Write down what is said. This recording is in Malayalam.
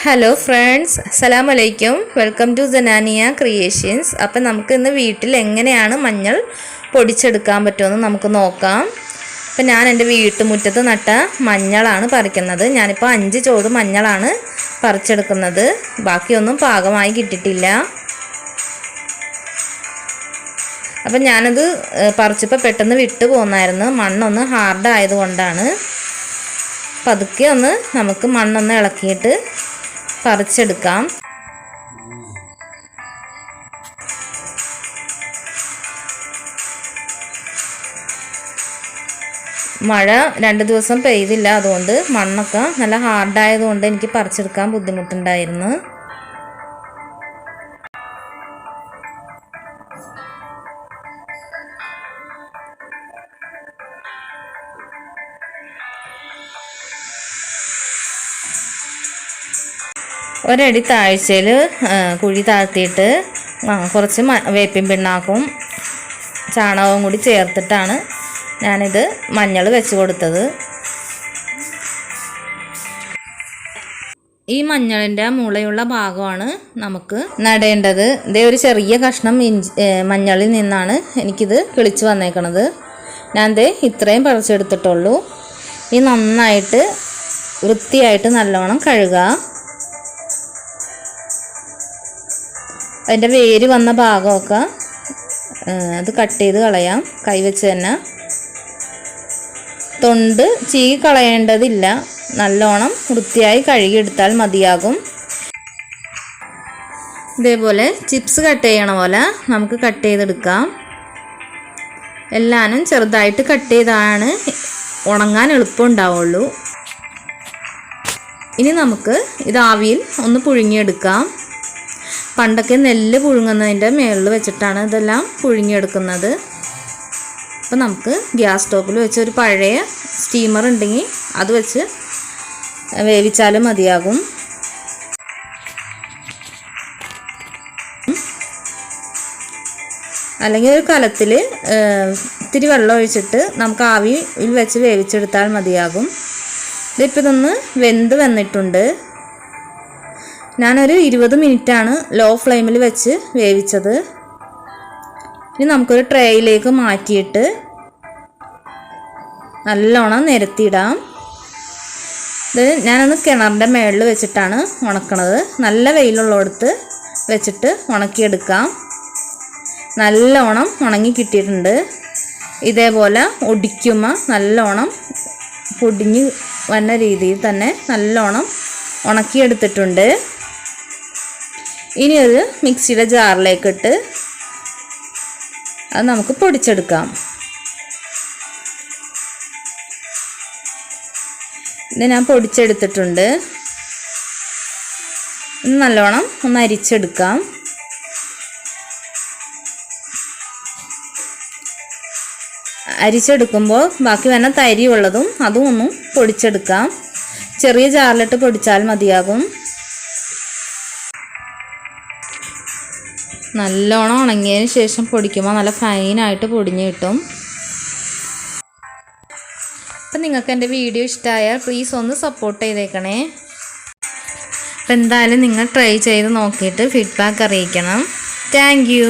ഹലോ ഫ്രണ്ട്സ്, അസ്സലാമു അലൈക്കും. Welcome to Sanania creations. അപ്പം നമുക്ക് ഇന്ന് വീട്ടിൽ എങ്ങനെയാണ് മഞ്ഞൾ പൊടിച്ചെടുക്കാൻ പറ്റുമെന്ന് നമുക്ക് നോക്കാം. അപ്പം ഞാൻ എൻ്റെ വീട്ടുമുറ്റത്ത് നട്ട മഞ്ഞളാണ് പറിക്കുന്നത്. ഞാനിപ്പോൾ 5 ചോട് മഞ്ഞളാണ് പറിച്ചെടുക്കുന്നത്. ബാക്കിയൊന്നും പാകമായി കിട്ടിയിട്ടില്ല. അപ്പം ഞാനത് പറിച്ചപ്പോൾ പെട്ടെന്ന് വിട്ടു പോന്നായിരുന്നു. മണ്ണൊന്ന് ഹാർഡ് ആയതുകൊണ്ടാണ്. പതുക്കെ ഒന്ന് നമുക്ക് മണ്ണൊന്ന് ഇളക്കിയിട്ട് പറിച്ചെടുക്കാം. മഴ 2 ദിവസം പെയ്തില്ല, അതുകൊണ്ട് മണ്ണൊക്കെ നല്ല ഹാർഡായതുകൊണ്ട് എനിക്ക് പറിച്ചെടുക്കാൻ ബുദ്ധിമുട്ടുണ്ടായിരുന്നു. ഒരടി താഴ്ചയിൽ കുഴി താഴ്ത്തിയിട്ട് കുറച്ച് വേപ്പിൻ പിണ്ണാക്കും ചാണകവും കൂടി ചേർത്തിട്ടാണ് ഞാനിത് മഞ്ഞൾ വെച്ച് കൊടുത്തത്. ഈ മഞ്ഞളിൻ്റെ മുളയുള്ള ഭാഗമാണ് നമുക്ക് നടേണ്ടത്. ഇതേ ഒരു ചെറിയ കഷ്ണം മഞ്ഞളിൽ നിന്നാണ് എനിക്കിത് കിളിച്ച് വന്നേക്കണത്. ഞാൻ ദേ ഇത്രയും പറിച്ചെടുത്തിട്ടുള്ളൂ. ഈ നന്നായിട്ട് വൃത്തിയായിട്ട് നല്ലോണം കഴുകുക. അതിൻ്റെ വേര് വന്ന ഭാഗമൊക്കെ അത് കട്ട് ചെയ്ത് കളയാം കൈവച്ച് തന്നെ. തൊണ്ട് ചീകി കളയേണ്ടതില്ല, നല്ലോണം വൃത്തിയായി കഴുകിയെടുത്താൽ മതിയാകും. ഇതേപോലെ ചിപ്സ് കട്ട് ചെയ്യണ പോലെ നമുക്ക് കട്ട് ചെയ്തെടുക്കാം. എല്ലാനും ചെറുതായിട്ട് കട്ട് ചെയ്താണ് ഉണങ്ങാൻ എളുപ്പമുണ്ടാവുള്ളൂ. ഇനി നമുക്ക് ഇത് ആവിയിൽ ഒന്ന് പുഴുങ്ങിയെടുക്കാം. പണ്ടൊക്കെ നെല്ല് പുഴുങ്ങുന്നതിൻ്റെ മുകളിൽ വെച്ചിട്ടാണ് ഇതെല്ലാം പുഴുങ്ങിയെടുക്കുന്നത്. അപ്പോൾ നമുക്ക് ഗ്യാസ് സ്റ്റോപ്പിൽ വെച്ച് ഒരു പഴയ സ്റ്റീമർ ഉണ്ടെങ്കിൽ അത് വെച്ച് വേവിച്ചാലും മതിയാകും. അല്ലെങ്കിൽ ഒരു കലത്തിൽ ഇത്തിരി വെള്ളം ഒഴിച്ചിട്ട് നമുക്ക് ആവിയിൽ വെച്ച് വേവിച്ചെടുത്താൽ മതിയാകും. ഇതിപ്പോൾ ഇതൊന്ന് വെന്ത് വന്നിട്ടുണ്ട്. ഞാനൊരു 20 മിനിറ്റാണ് ലോ ഫ്ലെയിമിൽ വെച്ച് വേവിച്ചത്. ഇനി നമുക്കൊരു ട്രേയിലേക്ക് മാറ്റിയിട്ട് നല്ലോണം നിരത്തിയിടാം. ഇത് ഞാനൊന്ന് കിണറിൻ്റെ മുകളിൽ വെച്ചിട്ടാണ് ഉണക്കണത്. നല്ല വെയിലുള്ളിടത്ത് വെച്ചിട്ട് ഉണക്കിയെടുക്കാം. നല്ലോണം ഉണങ്ങി കിട്ടിയിട്ടുണ്ട്. ഇതേപോലെ ഒടിക്കുമ്പോൾ നല്ലോണം പൊടിഞ്ഞ് വന്ന രീതിയിൽ തന്നെ നല്ലോണം ഉണക്കിയെടുത്തിട്ടുണ്ട്. ഇനി ഒരു മിക്സിയുടെ ജാറിലേക്കിട്ട് അത് നമുക്ക് പൊടിച്ചെടുക്കാം. ഇത് ഞാൻ പൊടിച്ചെടുത്തിട്ടുണ്ട്. നല്ലോണം ഒന്ന് അരിച്ചെടുക്കാം. അരിച്ചെടുക്കുമ്പോൾ ബാക്കി വന്ന തരി ഉള്ളതും അതും ഒന്നും പൊടിച്ചെടുക്കാം. ചെറിയ ജാറിലിട്ട് പൊടിച്ചാൽ മതിയാകും. നല്ലോണം ഉണങ്ങിയതിന് ശേഷം പൊടിക്കുമ്പോൾ നല്ല ഫൈനായിട്ട് പൊടിഞ്ഞ് കിട്ടും. അപ്പം നിങ്ങൾക്ക് എൻ്റെ വീഡിയോ ഇഷ്ടമായാൽ പ്ലീസ് ഒന്ന് സപ്പോർട്ട് ചെയ്തേക്കണേ. അപ്പം എന്തായാലും നിങ്ങൾ ട്രൈ ചെയ്ത് നോക്കിയിട്ട് ഫീഡ്ബാക്ക് അറിയിക്കണം. Thank you.